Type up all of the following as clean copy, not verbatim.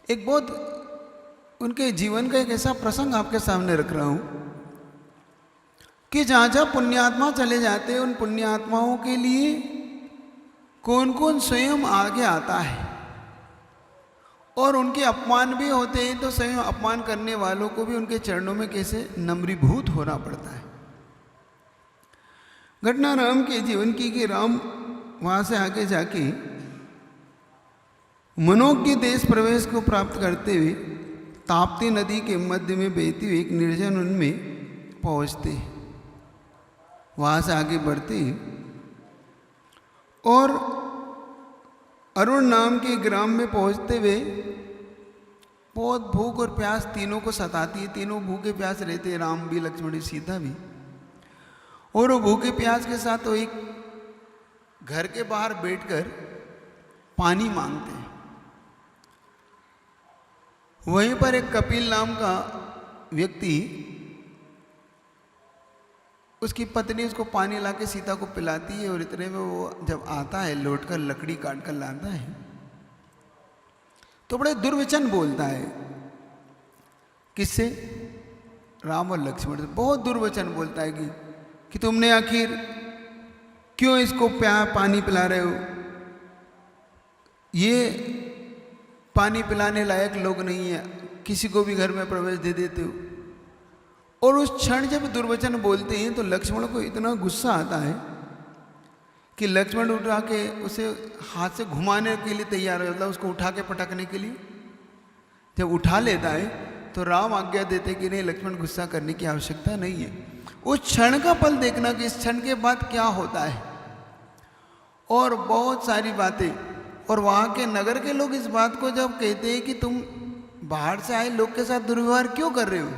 एक बहुत उनके जीवन का एक ऐसा प्रसंग आपके सामने रख रहा हूं कि जहां जहां पुण्यात्मा चले जाते हैं उन पुण्यात्माओं के लिए कौन कौन स्वयं आगे आता है, और उनके अपमान भी होते हैं तो स्वयं अपमान करने वालों को भी उनके चरणों में कैसे नम्रीभूत होना पड़ता है। घटना राम के जीवन की कि राम वहां से आगे जाके मनोक के देश प्रवेश को प्राप्त करते हुए ताप्ती नदी के मध्य में बहती हुई एक निर्जन वन में पहुंचते, वहां से आगे बढ़ते और अरुण नाम के ग्राम में पहुंचते हुए बहुत भूख और प्यास तीनों को सताती है। तीनों भूखे प्यास रहते हैं, राम भी, लक्ष्मण भी, सीता भी। और वो भूखे प्यास के साथ तो एक घर के बाहर बैठकर पानी मांगते हैं। वहीं पर एक कपिल नाम का व्यक्ति, उसकी पत्नी उसको पानी लाके सीता को पिलाती है, और इतने में वो जब आता है लौटकर लकड़ी काट कर लाता है तो बड़े दुर्वचन बोलता है। किससे? राम और लक्ष्मण से बहुत दुर्वचन बोलता है कि तुमने आखिर क्यों इसको पानी पिला रहे हो, ये पानी पिलाने लायक लोग नहीं है, किसी को भी घर में प्रवेश दे देते हो। और उस क्षण जब दुर्वचन बोलते हैं तो लक्ष्मण को इतना गुस्सा आता है कि लक्ष्मण उठा के उसे हाथ से घुमाने के लिए तैयार हो जाता है, उसको उठा के पटकने के लिए। जब उठा लेता है तो राम आज्ञा देते कि नहीं, लक्ष्मण गुस्सा करने की आवश्यकता नहीं है। उस क्षण का पल देखना कि इस क्षण के बाद क्या होता है, और बहुत सारी बातें। और वहाँ के नगर के लोग इस बात को जब कहते हैं कि तुम बाहर से आए लोग के साथ दुर्व्यवहार क्यों कर रहे हो,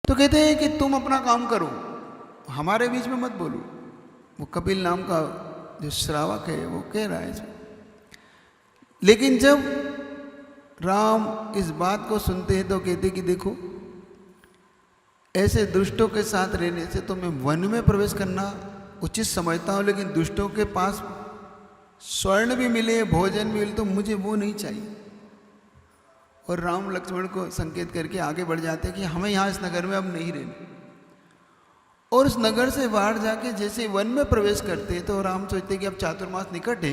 तो कहते हैं कि तुम अपना काम करो, हमारे बीच में मत बोलो। वो कपिल नाम का जो श्रावक है वो कह रहा है इसमें। लेकिन जब राम इस बात को सुनते हैं तो कहते कि देखो, ऐसे दुष्टों के साथ रहने से तो मैं वन में प्रवेश करना उचित समझता हूँ, लेकिन दुष्टों के पास स्वर्ण भी मिले, भोजन भी मिले, तो मुझे वो नहीं चाहिए। और राम लक्ष्मण को संकेत करके आगे बढ़ जाते हैं कि हमें यहाँ इस नगर में अब नहीं रहना। और उस नगर से बाहर जाके जैसे वन में प्रवेश करते तो राम सोचते हैं कि अब चातुर्मास निकट है,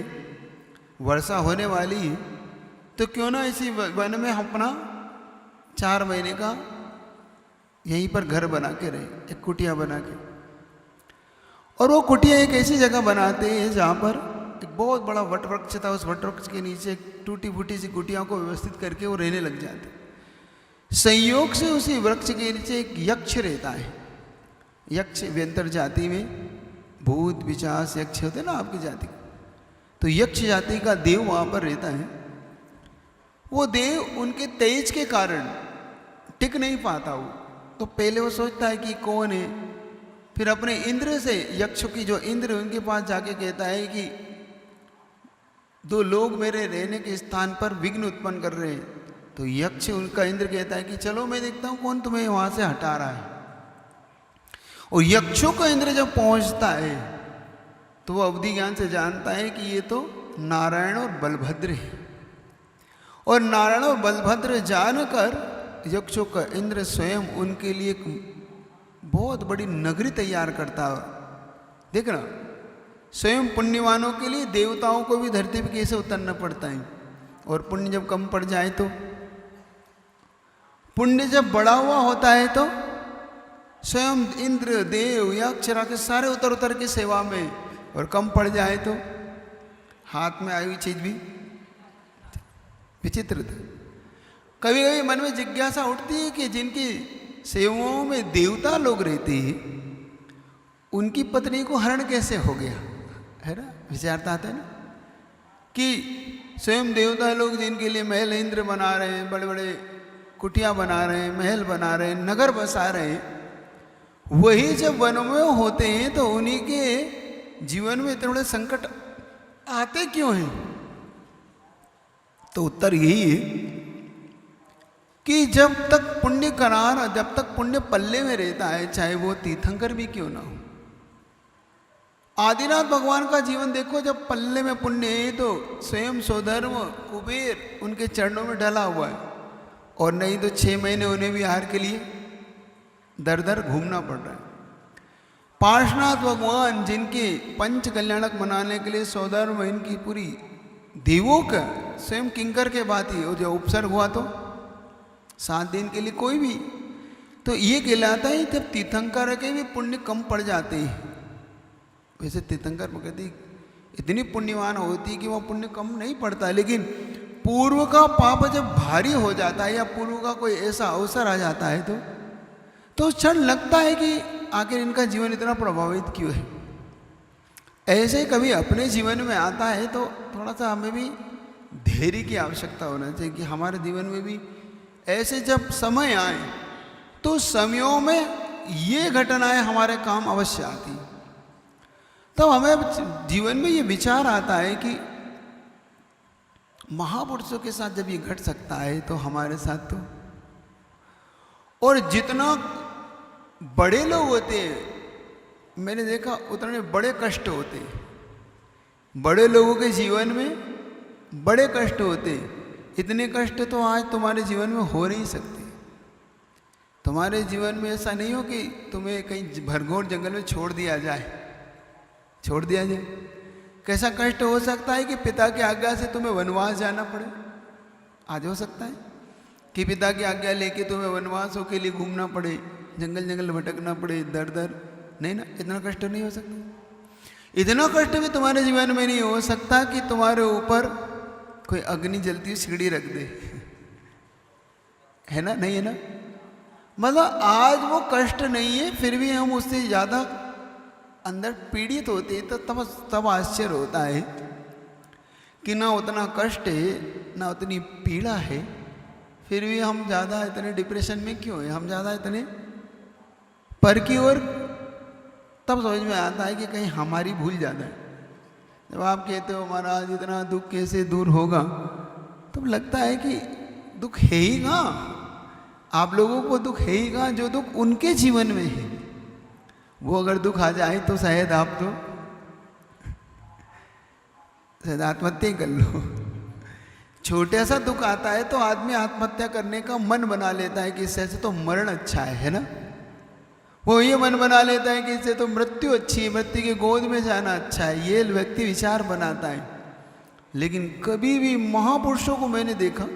वर्षा होने वाली है, तो क्यों ना इसी वन में हम अपना 4 महीने का यहीं पर घर बना के रहे, एक कुटिया बना के। और वो कुटिया एक ऐसी जगह बनाते हैं जहाँ पर एक बहुत बड़ा वट वृक्ष था, उस वट वृक्ष के नीचे टूटी फूटी सी कुटिया को व्यवस्थित करके वो रहने लग जाते। संयोग से उसी वृक्ष के नीचे एक यक्ष रहता है। यक्ष व्यंतर जाति में भूत पिशाच यक्ष होते ना आपकी जाति, तो यक्ष जाति का देव वहाँ पर रहता है। वो देव उनके तेज के कारण टिक नहीं पाता वो, तो पहले वो सोचता है कि कौन है, फिर अपने इंद्र से, यक्ष की जो इंद्र उनके पास जाके कहता है कि 2 लोग मेरे रहने के स्थान पर विघ्न उत्पन्न कर रहे हैं। तो यक्ष उनका इंद्र कहता है कि चलो मैं देखता हूँ कौन तुम्हें वहाँ से हटा रहा है। और यक्षों का इंद्र जब पहुँचता है तो वो अवधि ज्ञान से जानता है कि ये तो नारायण और बलभद्र है। और नारायण और बलभद्र जानकर यक्षों का इंद्र स्वयं उनके लिए एक बहुत बड़ी नगरी तैयार करता है। देखना, स्वयं पुण्यवानों के लिए देवताओं को भी धरती पर कैसे उतरना पड़ता है। और पुण्य जब कम पड़ जाए तो, पुण्य जब बड़ा हुआ होता है तो स्वयं इंद्र, देव, यक्ष, राक्षस सारे उतर उतर के सेवा में, और कम पड़ जाए तो हाथ में आई हुई चीज भी विचित्र था। कभी कभी मन में जिज्ञासा उठती है कि जिनकी सेवाओं में देवता लोग रहते हैं उनकी पत्नी को हरण कैसे हो गया, है ना। विचारता आता है ना कि स्वयं देवता लोग जिनके लिए महल इंद्र बना रहे हैं, बड़े बड़े कुटिया बना रहे हैं, महल बना रहे हैं, नगर बसा रहे हैं, वही जब वन में होते हैं तो उन्हीं के जीवन में इतने बड़े संकट आते क्यों हैं। तो उत्तर यही है कि जब तक पुण्य करार, जब तक पुण्य पल्ले में रहता है, चाहे वो तीर्थंकर भी क्यों ना हो, आदिनाथ भगवान का जीवन देखो, जब पल्ले में पुण्य है तो स्वयं स्वधर्म कुबेर उनके चरणों में ढला हुआ है, और नहीं तो 6 महीने उन्हें भी आहार के लिए दर दर घूमना पड़ रहा है। पार्श्वनाथ भगवान जिनके पंच कल्याणक मनाने के लिए स्वधर्म इनकी पूरी देवों का स्वयं किंकर के बात ही, और जो उपसर्ग हुआ तो 7 दिन के लिए कोई भी, तो ये कहलाता है जब तीर्थंकर के भी पुण्य कम पड़ जाते हैं। वैसे तीर्थंकर प्रकृति इतनी पुण्यवान होती कि वह पुण्य कम नहीं पड़ता, लेकिन पूर्व का पाप जब भारी हो जाता है या पूर्व का कोई ऐसा अवसर आ जाता है तो उस क्षण लगता है कि आखिर इनका जीवन इतना प्रभावित क्यों है। ऐसे ही कभी अपने जीवन में आता है तो थोड़ा सा हमें भी धैर्य की आवश्यकता होना चाहिए कि हमारे जीवन में भी ऐसे जब समय आए तो समयों में ये घटनाएं हमारे काम अवश्य आती। तब हमें जीवन में ये विचार आता है कि महापुरुषों के साथ जब ये घट सकता है तो हमारे साथ तो, और जितना बड़े लोग होते हैं मैंने देखा उतने बड़े कष्ट होते हैं। बड़े लोगों के जीवन में बड़े कष्ट होते हैं। इतने कष्ट तो आज तुम्हारे जीवन में हो नहीं सकते। तुम्हारे जीवन में ऐसा नहीं हो कि तुम्हें कहीं भरघोर जंगल में छोड़ दिया जाए। कैसा कष्ट हो सकता है कि पिता की आज्ञा से तुम्हें वनवास जाना पड़े। आज हो सकता है कि पिता की आज्ञा लेके तुम्हें वनवासों के लिए घूमना पड़े, जंगल जंगल भटकना पड़े, दर दर, नहीं ना, इतना कष्ट नहीं हो सकता। इतना कष्ट भी तुम्हारे जीवन में नहीं हो सकता कि तुम्हारे ऊपर कोई अग्नि जलती हुई सीढ़ी रख दे, है ना, नहीं है ना। मतलब आज वो कष्ट नहीं है, फिर भी हम उससे ज़्यादा अंदर पीड़ित होते हैं। तो तब आश्चर्य होता है कि ना उतना कष्ट है ना उतनी पीड़ा है, फिर भी हम ज़्यादा इतने डिप्रेशन में क्यों हैं, हम ज़्यादा इतने पर की ओर। तब समझ में आता है कि कहीं हमारी भूल ज़्यादा है। जब आप कहते हो महाराज इतना दुख कैसे दूर होगा, तब लगता है कि दुख है ही कहाँ, आप लोगों को दुख है ही कहाँ जो दुख उनके जीवन में है। वो अगर दुख आ जाए तो शायद आप तो शायद आत्महत्या कर लो। छोटा सा दुख आता है तो आदमी आत्महत्या करने का मन बना लेता है कि इससे तो मरण अच्छा है ना। वो ये मन बना लेता है कि इससे तो मृत्यु अच्छी है, मृत्यु की गोद में जाना अच्छा है, ये व्यक्ति विचार बनाता है। लेकिन कभी भी महापुरुषों को मैंने देखा,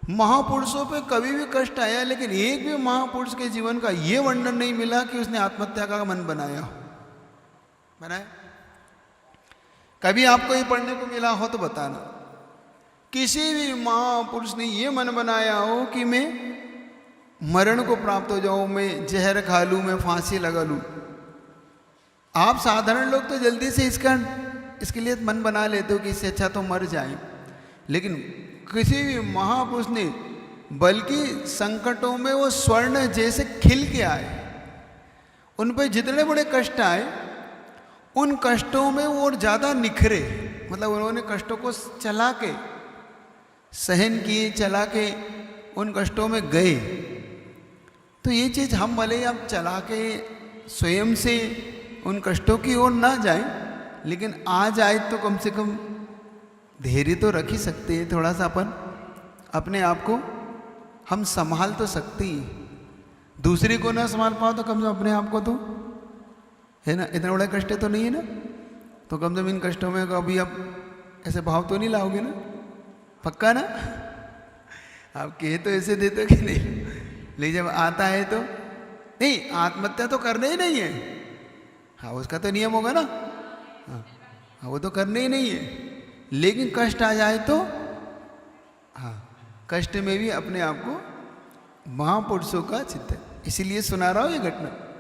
महापुरुषों पे कभी भी कष्ट आया, लेकिन एक भी महापुरुष के जीवन का ये वर्णन नहीं मिला कि उसने आत्महत्या का मन बनाया। कभी आपको ये पढ़ने को मिला हो तो बताना। किसी भी महापुरुष ने ये मन बनाया हो कि मैं मरण को प्राप्त हो जाऊं, मैं जहर खा लूं, मैं फांसी लगा लूं। आप साधारण लोग तो जल्दी से इसके लिए मन बना लेते हो कि इससे अच्छा तो मर जाए, लेकिन किसी भी महापुरुष ने बल्कि संकटों में वो स्वर्ण जैसे खिल के आए। उन पर जितने बड़े कष्ट आए उन कष्टों में वो और ज़्यादा निखरे। मतलब उन्होंने कष्टों को चला के सहन किए, चला के उन कष्टों में गए। तो ये चीज़ हम भले अब चला के स्वयं से उन कष्टों की ओर ना जाएं, लेकिन आ जाए तो कम से कम धैर्य तो रख ही सकते हैं। थोड़ा सा अपन अपने आप को हम संभाल तो सकते हैं। दूसरे को ना संभाल पाओ तो कम से कम अपने आप को तो, है ना, इतना बड़ा कष्ट तो नहीं है ना। तो कम से कम इन कष्टों में कभी आप ऐसे भाव तो नहीं लाओगे ना, पक्का ना। आप कहे तो ऐसे देते हो कि नहीं, लेकिन जब आता है तो नहीं, आत्महत्या तो करना ही नहीं है। हाँ, उसका तो नियम होगा ना, हाँ वो तो करना ही नहीं है। लेकिन कष्ट आ जाए तो हाँ, कष्ट में भी अपने आप को महापुरुषों का चिंतन, इसीलिए सुना रहा हूँ ये घटना।